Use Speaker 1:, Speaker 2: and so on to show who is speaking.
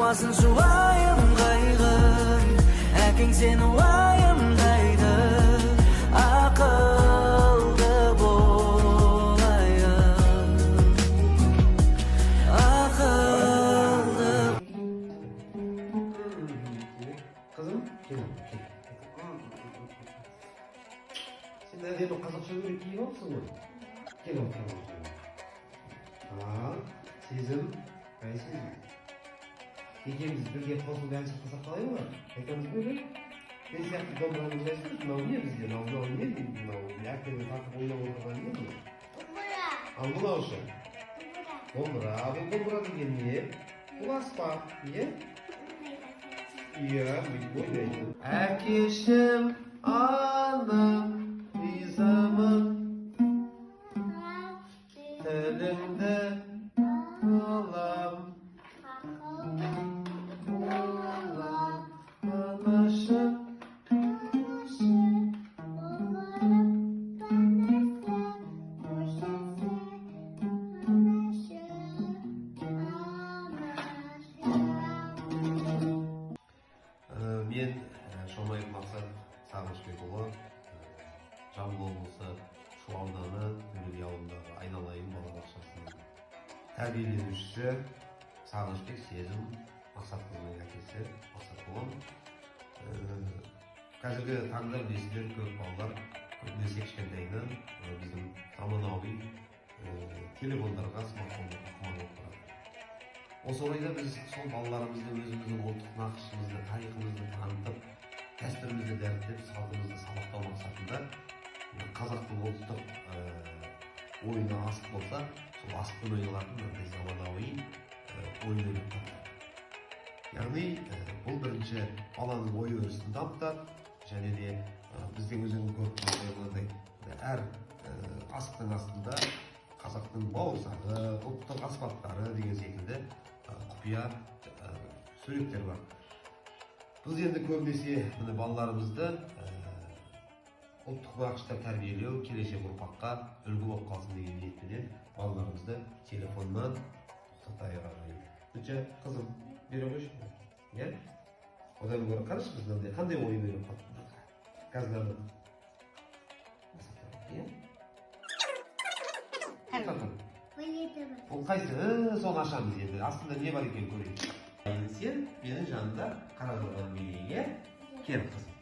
Speaker 1: Kalmasın şu vayım kaygım, Erkin seni vayımdaydı. Akıllı bolayım, akıllı.
Speaker 2: Kızım, sen nerede bu kazak söyleyip iyi olsun mu? Gel otur. Sezim, ben sezim. İkimiz birge tosun ben çıkmasak kalay mı? Ekimiz böyle. Ben siyahlı domranı uzaysınız, ne oluyor bizde? Ne oluyor bizde? Ne oluyor? Yakını takıp oynamak olan değil mi?
Speaker 3: Kumbura.
Speaker 2: Angula olsun. Kumbura. Bu kumbura degen niye? Bu aspa. Niye? Iya, bir oynayın. Erkeşim, anam, nizamım, telinde olam, anlaşım. Men Shomayyev Maqsad Sa'g'ishbek o'g'li Jambul облысы Шу audani Gulli ауылындағы Айналайын балабақшасының тәрбиеленушісі Sa'g'ishbek Sezim Maqsadқызының әкесі Maqsad болған. Қазіргі таңда білесіздер, көп балалар көбінесе кішкентайынан біздің заманауи телефондарға, смартфонға құмар болып барады. Осы орайда біз сол балаларымызды өзіміздің ұлттық нақышымызды, тарихымызды танытып, дәстүрімізді дәріптеп, салтымызды сабақтау мақсатында қазақтың ұлттық ойыны асық болса, сол асықпен ойналатын заманауи ойын ойлап таптық. Яғни бұл бірінші баланың ой өрісін дамытады, және де біздің өзінің көріп тұрғандай әр асықтың астында қазақтың бауырсағы, ұлттық аспаптары деген секілді құпия суреттер бар. Біз енді көбінесе балаларымызды ұлттық нақышта тәрбиелеу, келешек ұрпаққа үлгі болып қалсын деген ниетпенен балаларымызды телефоннан тоқтатайық. Күнше қызым, бере қойшы. Иә? Одан көрі қарашы біз қандай ойын ойнап қалдық. Қазір иә? Ол қайсы? Соны ашамыз енді. Астында не бар екен көрейік. Сен менің жанымда қарап отырған бейнеге кел қызым.